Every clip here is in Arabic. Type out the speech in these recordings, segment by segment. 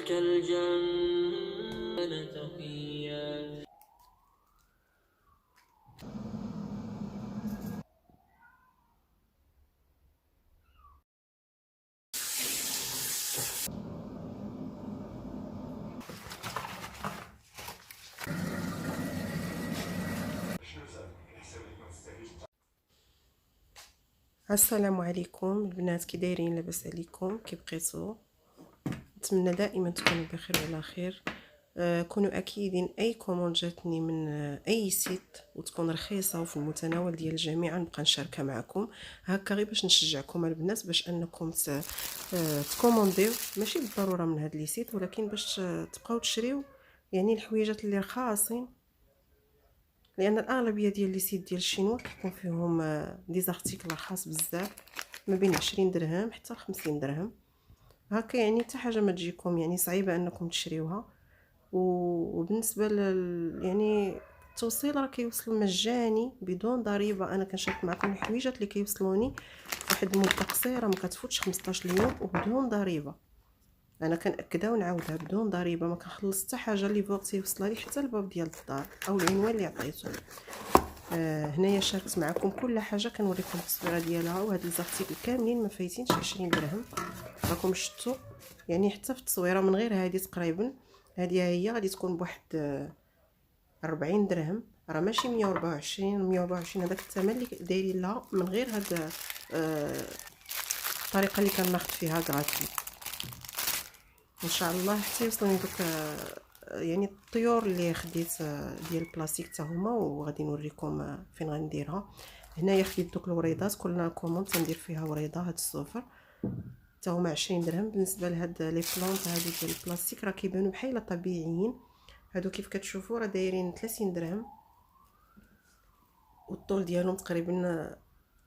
تلك الجنة تقيا. السلام عليكم البنات، كي دايرين؟ لاباس عليكم؟ كي بقيتو؟ نتمنى دائما تكونوا بخير وعلى خير. كونوا اكيدين اي كوموند جاتني من اي سيت وتكون رخيصه وفي المتناول ديال الجميع نبقى نشاركها معكم هكا، غير باش نشجعكم البنات باش انكم تكومونديو، ماشي بالضروره من هاد لي سيت، ولكن باش تبقاو تشريو يعني الحويجات اللي رخاصين، لان الاغلبيه ديال لي سيت ديال الشينوا كيكون فيهم دي زارتيكل رخاص بزاف، ما بين 20 درهم حتى 50 درهم هكا، يعني حتى حاجه ما تجيكم يعني صعيبه انكم تشريوها. وبالنسبه يعني التوصيل راه كيوصل مجاني بدون ضريبه. انا كنشارك معكم الحويجات اللي كيوصلوني واحد المده قصيره ما كتفوتش 15 يوم وبدون ضريبه. انا كنأكدها ونعاودها بدون ضريبه، ما كنخلص حتى حاجه اللي بغيتي يوصلها لي حتى الباب ديال الدار او العنوان اللي عطيته. هنايا شاركت معكم كل حاجه، كنوريكم التصويره ديالها، وهاد الزارتيكل كاملين ما فايتينش 20 درهم. راكم شفتوا يعني حتى في التصويره من غير هذه تقريبا، هذه هي غادي تكون بواحد 40 درهم، راه ماشي 124 هذاك الثمن اللي دايرين لها من غير هاد الطريقه اللي كناخذ فيها غراتوي. ان شاء الله حتى يوصلوني دوك يعني الطيور اللي خديت ديال البلاستيك حتى هما، وغادي نوريكم فين غنديرها. هنايا خديت دوك الوريضات، كل كوموند تندير فيها وريضه، هاد الصفر حتى هما 20 درهم. بالنسبه لهاد لي بلونط هادو ديال البلاستيك راه كيبانوا بحال طبيعيين، هادو كيف كتشوفوا راه دايرين 30 درهم، والطول ديالهم تقريبا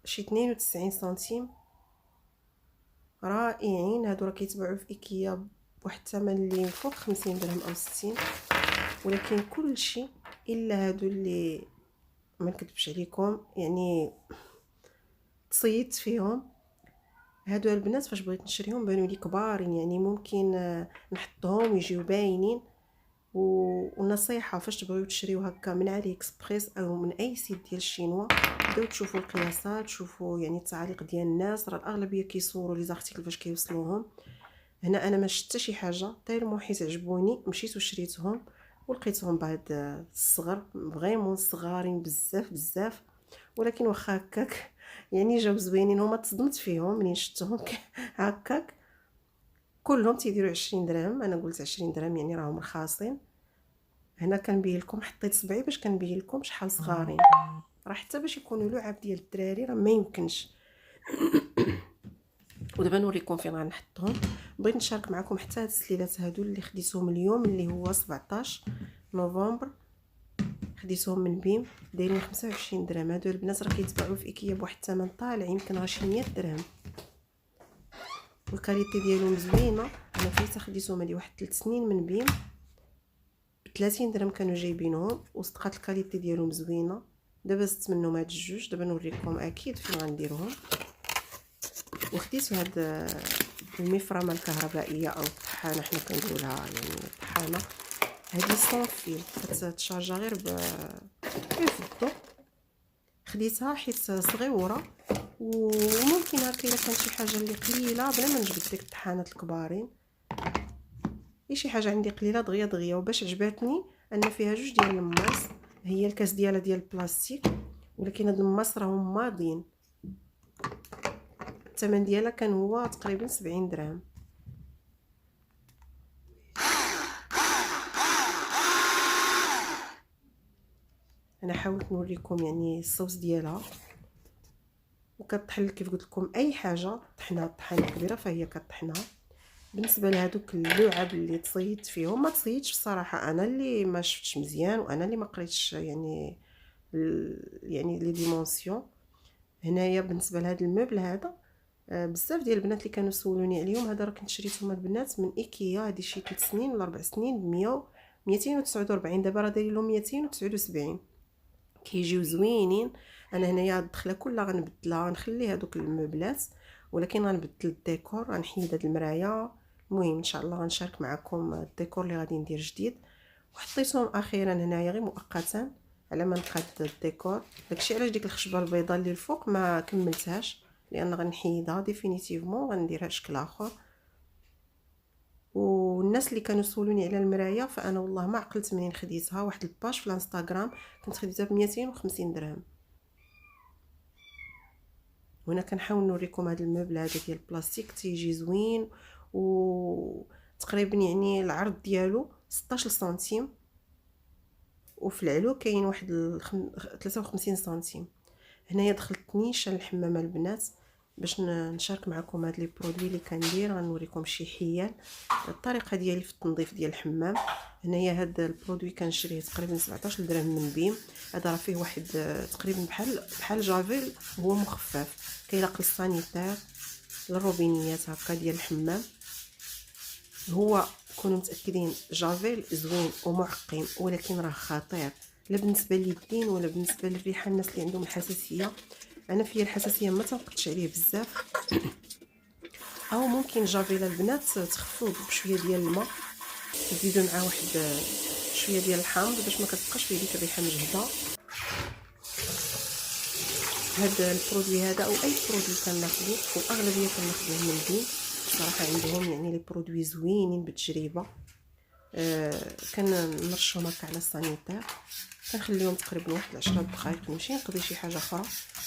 شي 92 سنتيم. رائعين هادو، راه كيتباعوا في ايكيا بواحد الثمن اللي فوق 50 درهم او 60، ولكن كل شيء الا هادو اللي ما نكذبش عليكم يعني تصيدت فيهم. هادو البنات فاش بغيت نشريهم بانوا لي كبارين، يعني ممكن نحطهم يجيو باينين. والنصيحه فاش تبغيو تشريو هكا من علي اكسبريس او من اي سيت ديال الشينوا، بداو تشوفوا القياسات، شوفوا يعني التعاليق ديال الناس، راه الاغلبيه كيصوروا لي زارتيكل فاش كيوصلوهم. هنا انا ما شفت حتى شي حاجه طير حيت عجبوني مشيت وشريتهم، ولقيتهم بعد الصغر فريمون صغارين بزاف بزاف، ولكن واخا هكاك يعني جاو زوينين. هما تصدمت فيهم منين شفتهم هكاك كلهم تيديروا 20 درهم. انا قلت 20 درهم يعني راهم رخاصين. هنا كنبين لكم، حطيت صبعي باش كنبين لكم شحال صغارين، راه حتى باش يكونوا لعاب ديال الدراري راه ما يمكنش. ودابا نوريكم فين غنحطهم. بغيت نشارك معكم حتى هاد السليلات هادو اللي خديتهم اليوم اللي هو 17 نوفمبر، خديتهم من بيم دايرين 25 درهم. هادو البنات راه كيتباعوا في ايكيا بواحد الثمن طالع، يمكن راه شي 100 درهم، والكاليتي ديالهم زوينه. انا فايته خديتهم هادي واحد 3 سنين من بيم ب 30 درهم كانوا جايبينهم، وصدقات الكاليتي ديالهم زوينه. دابا زدت منهم هاد الجوج، دابا نوريكم اكيد فين غنديرهم. وخديت هاد المفرمه الكهربائيه او الطحانه، حنا كنقولوا لها يعني الطحانه، هذه سون فيل كتشارجا غير في الضو. خديتها حيت صغيوره، وممكن هكا الا كانت شي حاجه اللي قليله بلا ما نجبد ديك الطحانات الكبارين، اي شي حاجه عندي قليله دغيا دغيا. وباش عجباتني ان فيها جوج ديال الماس، هي الكاس ديالها ديال البلاستيك، ولكن هاد الماس راهم ماضيين. الثمن ديالها كان هو تقريبا 70 درهم. انا حاولت نوريكم يعني الصوص ديالها، وكطحن كيف قلت لكم اي حاجه طحنها طحانه كبيره فهي كطحنها. بالنسبه لهذوك اللعب اللي تصيدت فيهم، ما تصيدتش بصراحه، انا اللي ما شفتش مزيان وانا اللي ما قريتش يعني يعني لي ديمونسيون. هنايا بالنسبه لهذا المبل هذا، بزاف ديال البنات اللي كانوا سولوني عليهم، هذا راه كنت شريتهم البنات من ايكيا هذه شي 3 سنين ولا 4 سنين ب 249. دابا راه دايرين لهم 279، كيجيو زوينين. انا هنايا الدخله كلها غنبدلها، نخلي هذوك المبلات ولكن غنبدل الديكور، غنحيد هاد المرايه المهم ان شاء الله غنشارك معكم الديكور اللي غادي ندير جديد، وحطيتهم اخيرا هنايا غير مؤقتا على ما نقاد الديكور. داكشي علاش ديك الخشبه البيضاء اللي الفوق ما كملتهاش، لان غنحيدها ديفينيتيفمون غنديرها شكل اخر. والناس اللي كانوا سولوني على المرايه، فانا والله ما عقلت منين خديتها. واحد الباج في الانستغرام كنت خديتها ب 250 درهم. وهنا كنحاول نوريكم هذا المبل هذا ديال البلاستيك تيجي زوين، وتقريبا يعني العرض ديالو 16 سنتيم، وفي العلو كاين واحد 53 سنتيم. هنايا دخلت نيشان الحمامه البنات باش نشارك معكم هاد لي برودوي اللي كندير. غنوريكم شي حيال الطريقه ديالي في التنظيف ديال الحمام. هنايا هاد البرودوي كنشريه تقريبا 17 درهم من بيم. هذا راه فيه واحد تقريبا بحال جافيل، هو مخفف كيلاق السانيتير للروبينيات هكا ديال الحمام. هو كونوا متاكدين جافيل زوين ومعقم، ولكن راه خطير لا بالنسبه لليدين ولا بالنسبه للريحه. الناس اللي عندهم الحساسيه، انا فيا الحساسيه ما تنقدش عليه بزاف، او ممكن جافيل البنات تخفوه بشويه ديال الماء، تزيدوا معاه واحد شويه ديال الحامض باش ما كتبقاش فيه ديك الريحه مجهده. هذا البرودوي هذا او اي برودوي كناخذو، واغلبيه كناخذوه من دين صراحه، عندهم يعني لي برودوي زوينين بالتجربه. كنرشهم هكا على السانيتير، كنخليهم تقريبا واحد 10 دقائق نمشي نقضي شي حاجه اخرى،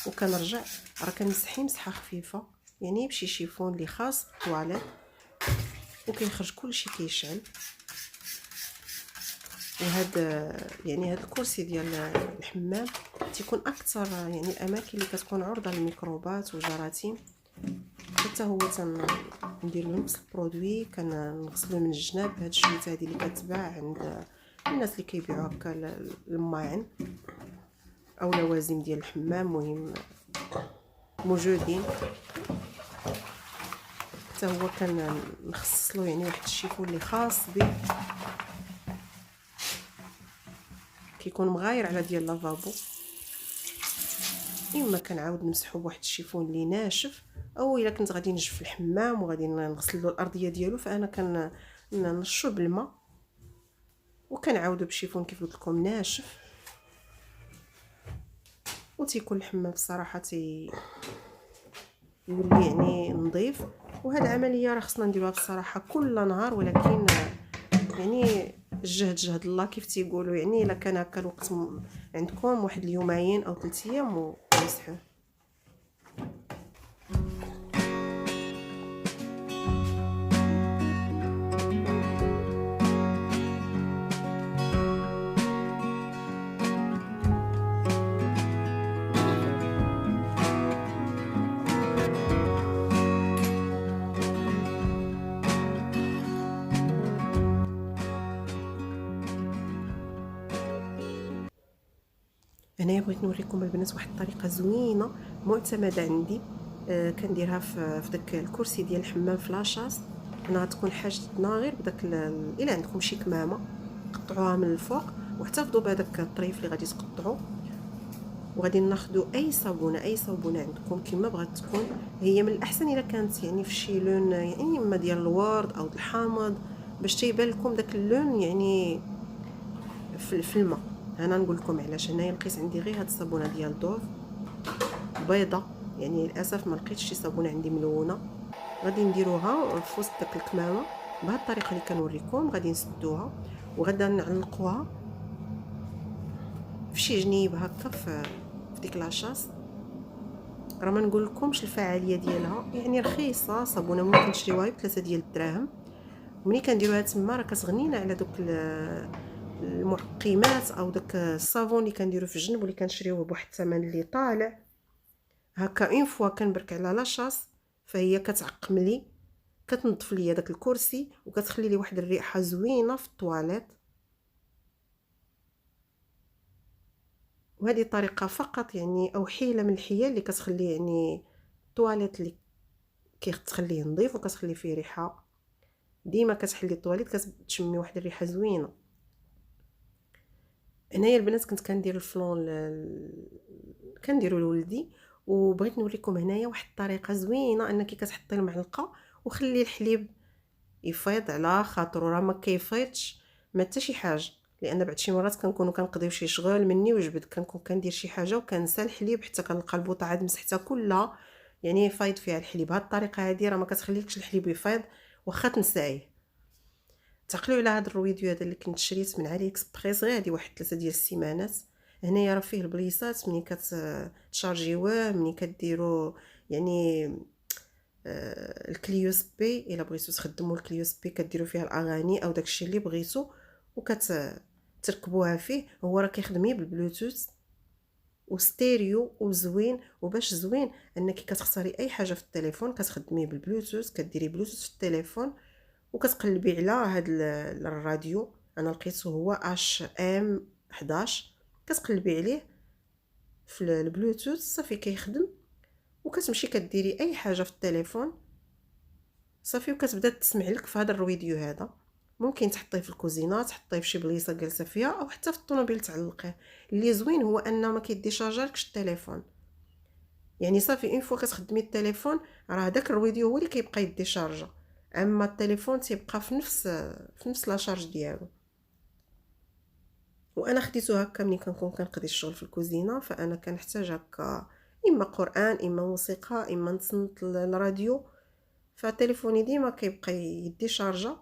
وكنرجع راه كنمسحيه مسحه خفيفه يعني بشي شيفون اللي خاص بالطواليت، وكيخرج كلشي كيشعل. وهذا يعني هذا الكرسي ديال الحمام تيكون اكثر يعني الاماكن اللي كتكون عرضه للميكروبات والجراثيم، حتى هو ندير له نفس البرودوي. كنغسلوه من الجناب بهاد الشويت هذه اللي كتباع عند الناس اللي كيبيعوا هكا الماعن او لوازم ديال الحمام، مهم موجودين. حتى هو كنخصص له يعني واحد الشيفون اللي خاص به، كيكون مغاير على ديال لافابو. اما كنعاود نمسحو بواحد الشيفون اللي ناشف، او الا كنت غادي نجف الحمام وغادي نغسل له الارضيه ديالو، فانا كنرشو بالماء وكنعاودو بشيفون كيف قلت لكم ناشف، وتيكون الحمام بصراحه يولي يعني نظيف. وهاد العمليه راه خصنا نديروها بصراحه كل نهار، ولكن يعني الجهد جهد الله كيف تيقولوا. يعني الا كان هكا الوقت عندكم واحد اليومين او 3 ايام ومسحوه. هنايا بغيت نوريكم البنات واحد الطريقه زوينه معتمده عندي. كنديرها في داك الكرسي ديال الحمام فلاشاس. هنا غتكون حاجتنا غير بداك الا عندكم شي كمامه قطعوها من الفوق، واحتفظوا بهذاك الطريف اللي غادي تقطعوا، وغادي ناخذوا اي صابونه عندكم كما بغات تكون. هي من الاحسن الا كانت يعني في شي لون يعني اما ديال الورد او الحامض، باش تيبان لكم داك اللون يعني في الماء. انا نقول لكم علاش. هنايا لقيت عندي غير هاد الصابونه ديال دوف بيضه، يعني للاسف ما لقيتش شي صابونه عندي ملونه. غادي نديروها في وسط داك الكمامه بهاد الطريقه اللي كنوريكم. غادي نسدوها وغادي نعلقوها في شي جنيب هكا في ديك لاشاس. راه ما نقول لكمش الفعاليه ديالها، يعني رخيصه. صابونه ممكن تشريوها ب 3 ديال الدراهم. ملي كنديروها تما راه كتغنينا على دوك المعقمات او داك الصابون اللي كنديرو في الجنب واللي كنشريوه بواحد الثمن اللي طالع هكا. اون فوا كنبرك على لاشاس فهي كتعقم لي، كتنظف لي داك الكرسي، وكتخلي لي واحد الريحه زوينه في الطواليت. وهذه طريقه فقط يعني او حيله من الحيل اللي كتخلي يعني الطواليت اللي كتخليه نظيف وكتخلي فيه ريحه. ديما كتحلي الطواليت كتشمي واحد الريحه زوينه. هنايا البنات كنت كندير الفلون كنديرو لولدي، وبغيت نوريكم هنايا واحد الطريقه زوينه انك كتحطي المعلقه وخلي الحليب يفيض على خاطرو، راه ما كيفيضش ما حتى شي حاجه، لان بعد شي مرات كنكونوا كنقضيو شي شغل مني وجبد كنكون كندير شي حاجه وكنسى الحليب حتى كنلقى البوطه عاد مسحتها كلها يعني فايض فيها الحليب. هاد الطريقه هادي راه ما كتخليكش الحليب يفيض واخا تنسايه. تعقلوا على هاد الرويديو هذا اللي كنت شريت من علي اكسبريس غير هادي واحد 3 ديال السيمانات. هنايا راه فيه البليصات ملي كتشارجيوه ملي كديروا يعني الكلي يو اس بي الا بغيتو تخدموا الكلي يو اس بي كديروا فيها الاغاني او داكشي اللي بغيتو وكتركبوها فيه. هو راه كيخدم بالبلوتوث وستيريو وزوين. وباش زوين انك كتختاري اي حاجه في التليفون كتخدميه بالبلوتوث، كديري بلوتوث في التليفون وكتقلبي على هاد الراديو. انا لقيته هو اش ام 11 كتقلبي عليه في البلوتوث صافي كيخدم وكتمشي كديري اي حاجه في التليفون صافي وكتبدا تسمع لك في هذا الفيديو هذا. ممكن تحطيه في الكوزينه، تحطيه في شي بليصه جالسه فيها او حتى في الطوموبيل تعلقيه. اللي زوين هو انه ما كيديشارجالكش التليفون، يعني صافي اون فوا كتخدمي التليفون راه داك الفيديو هو اللي كيبقى يديشارجا، اما التليفون تيبقى في نفس لا شارج ديالو. وانا خديته هكا ملي كنكون كنقضي الشغل في الكوزينه، فانا كنحتاج هكا اما قران اما موسيقى اما نصنت الراديو، فتليفوني ديما كيبقى يدي شارجا.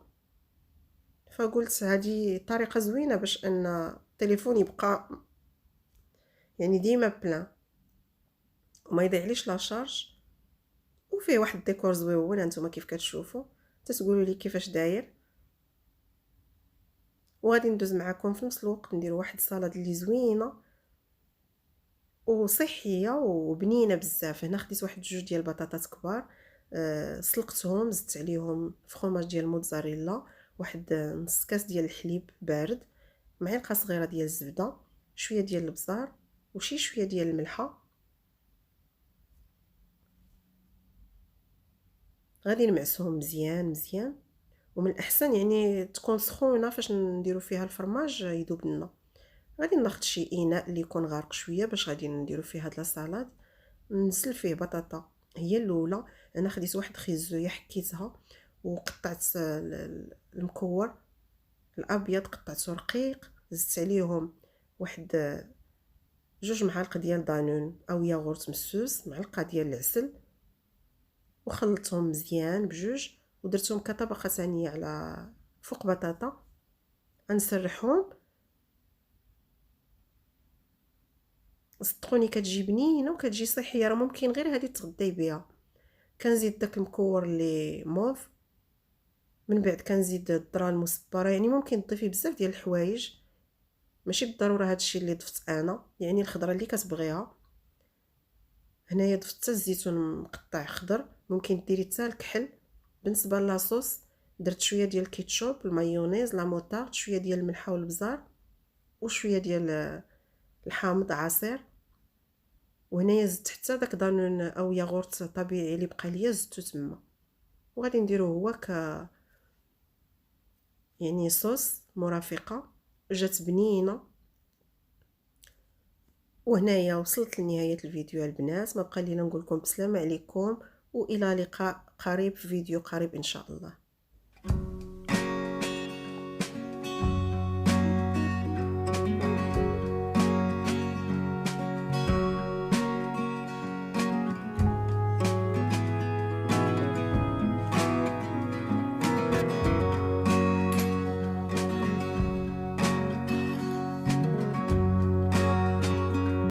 فقلت هذه طريقه زوينه باش ان التليفون يبقى يعني ديما بلان وما يضيعليش لا شارج. وفيه واحد الديكور زويون هانتوما كيف كتشوفوا، تتقولوا لي كيفاش داير. وغادي ندوز معكم في نفس الوقت ندير واحد السلطه اللي زوينه وصحيه وبنينه بزاف. هنا خديت واحد 2 ديال البطاطات كبار، سلقتهم، زدت عليهم فخوماج ديال الموتزاريلا، واحد نص كاس ديال الحليب بارد، معلقه صغيره ديال الزبده، شويه ديال البزار وشي شويه ديال الملحه. غادي نمعسهم مزيان مزيان، ومن الاحسن يعني تكون سخونه فاش نديرو فيها الفرماج يذوب لنا. غادي ناخذ شي اناء اللي يكون غارق شويه باش غادي نديرو فيه هاد لاصالاد. نزل فيه بطاطا هي الاولى. انا خديت واحد خيزويه حكيتها وقطعت المكور الابيض قطعته رقيق، زدت عليهم واحد 2 معالق ديال دانون او ياغورت مسوس، معلقه ديال العسل، وخلطتهم مزيان بجوج ودرتهم كطبقه ثانيه على فوق بطاطا. غنسرحهم صدقوني كتجي بنينه وكتجي صحيه، راه ممكن غير هذه تغداي بها. كنزيد داك المكور اللي موف، من بعد كنزيد الذره المصبره، يعني ممكن تضيفي بزاف ديال الحوايج ماشي بالضروره هادشي اللي ضفت انا، يعني الخضره اللي كتبغيها. هنايا ضفت حتى الزيتون مقطع خضر، ممكن ديري حتى الكحل. بالنسبه لاصوص درت شويه ديال الكيتشوب، المايونيز، لا موطارد، شويه ديال الملح والبزار وشويه ديال الحامض عصير. وهنايا زدت حتى داك دانون او ياغورت طبيعي اللي بقى ليا زدتو تما. وغادي نديرو هو يعني صوص مرافقه جات بنينه. وهنايا وصلت لنهايه الفيديو البنات، ما بقى لينا نقول لكم بسلامه عليكم والى لقاء قريب في فيديو قريب ان شاء الله.